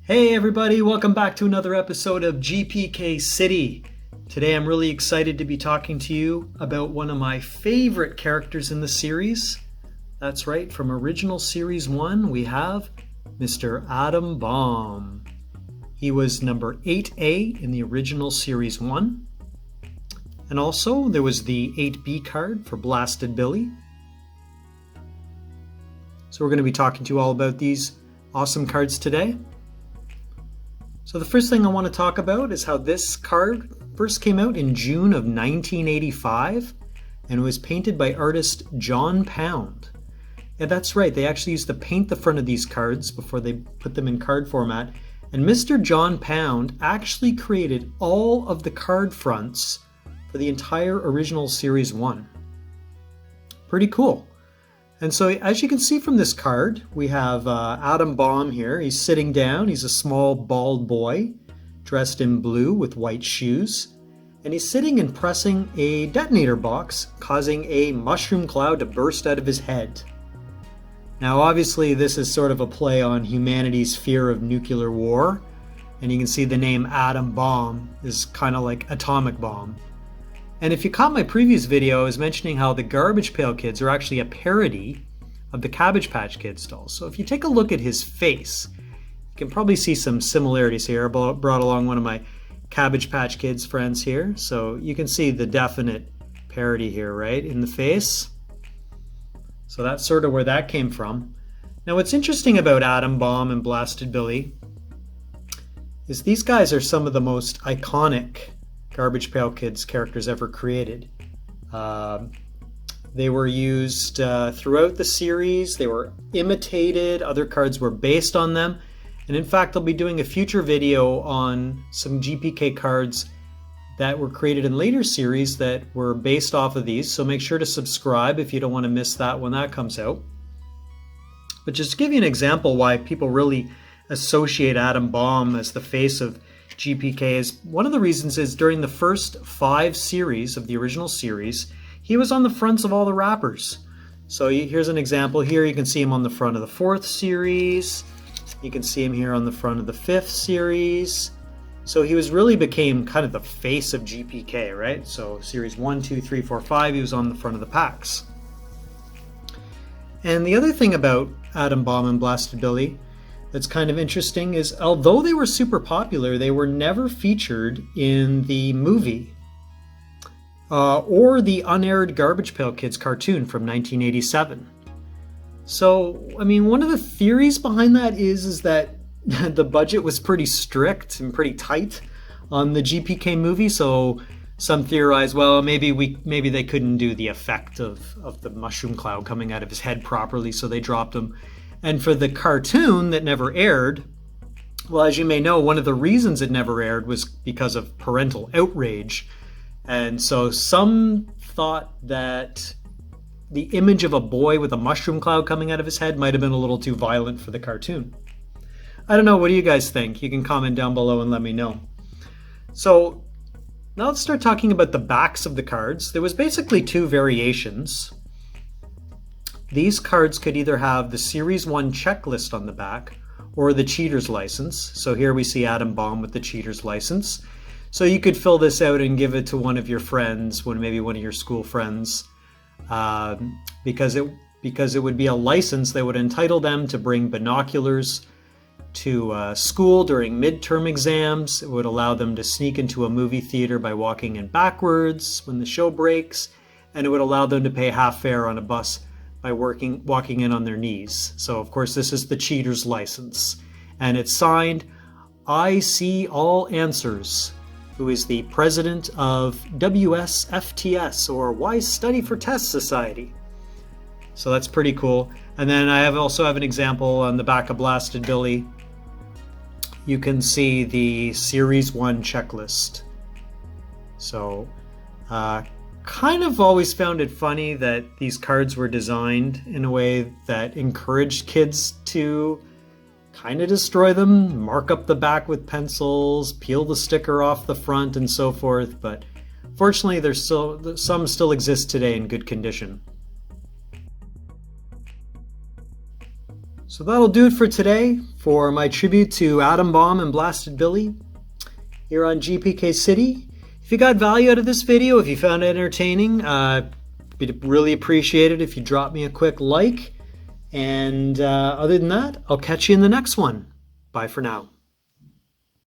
Hey everybody, welcome back to another episode of GPK City. Today I'm really excited to be talking to you about one of my favorite characters in the series. That's right, from original series 1 we have Mr. Atom Bomb. He was number 8A in the original series 1. And also there was the 8B card for Blasted Billy. So we're going to be talking to you all about these awesome cards today. So the first thing I want to talk about is how this card first came out in June of 1985 and it was painted by artist John Pound. Yeah, that's right, they actually used to paint the front of these cards before they put them in card format. And Mr. John Pound actually created all of the card fronts for the entire original Series 1. Pretty cool. And so as you can see from this card, we have Atom Bomb here. He's sitting down. He's a small bald boy dressed in blue with white shoes. And he's sitting and pressing a detonator box, causing a mushroom cloud to burst out of his head. Now obviously this is sort of a play on humanity's fear of nuclear war. And you can see the name Atom Bomb is kind of like atomic bomb. And if you caught my previous video, I was mentioning how the Garbage Pail Kids are actually a parody of the Cabbage Kids dolls. So if you take a look at his face, you can probably see some similarities here. I brought along one of my Cabbage Kids friends here. So you can see the definite parody here, right, in the face. So that's sort of where that came from. Now what's interesting about Atom Bomb and Blasted Billy is these guys are some of the most iconic Garbage Pail Kids characters ever created. They were used throughout the series. They were imitated. Other cards were based on them. And in fact, I'll be doing a future video on some GPK cards that were created in later series that were based off of these. So make sure to subscribe if you don't want to miss that when that comes out. But just to give you an example why people really associate Atom Bomb as the face of GPK is one of the reasons is during the first 5 series of the original series, he was on the fronts of all the wrappers. So here's an example here. You can see him on the front of the 4th series. You can see him here on the front of the 5th series. So he really became kind of the face of GPK, right? So series 1, 2, 3, 4, 5, he was on the front of the packs. And the other thing about Atom Bomb and Blasted Billy that's kind of interesting is although they were super popular, they were never featured in the movie or the unaired Garbage Pail Kids cartoon from 1987. So, I mean, one of the theories behind that is that the budget was pretty strict and pretty tight on the GPK movie. So some theorize, well, maybe they couldn't do the effect of the mushroom cloud coming out of his head properly, so they dropped him. And for the cartoon that never aired, well, as you may know, one of the reasons it never aired was because of parental outrage. And so some thought that the image of a boy with a mushroom cloud coming out of his head might have been a little too violent for the cartoon. I don't know, what do you guys think? You can comment down below and let me know. So now let's start talking about the backs of the cards. There was basically 2 variations. These cards could either have the Series 1 checklist on the back or the Cheater's License. So here we see Atom Bomb with the Cheater's License. So you could fill this out and give it to one of your friends, maybe one of your school friends, because it would be a license that would entitle them to bring binoculars to school during midterm exams. It would allow them to sneak into a movie theater by walking in backwards when the show breaks, and it would allow them to pay half fare on a bus by walking in on their knees. So of course this is the Cheater's License. And it's signed I See All Answers, who is the president of WSFTS, or Wise Study for Test Society. So that's pretty cool. And then I also have an example on the back of Blasted Billy. You can see the Series 1 checklist. So kind of always found it funny that these cards were designed in a way that encouraged kids to kind of destroy them, mark up the back with pencils, peel the sticker off the front, and so forth. But fortunately, some still exist today in good condition. So that'll do it for today for my tribute to Atom Bomb and Blasted Billy here on GPK City. If you got value out of this video, if you found it entertaining, we'd really appreciate it if you drop me a quick like. And other than that, I'll catch you in the next one. Bye for now.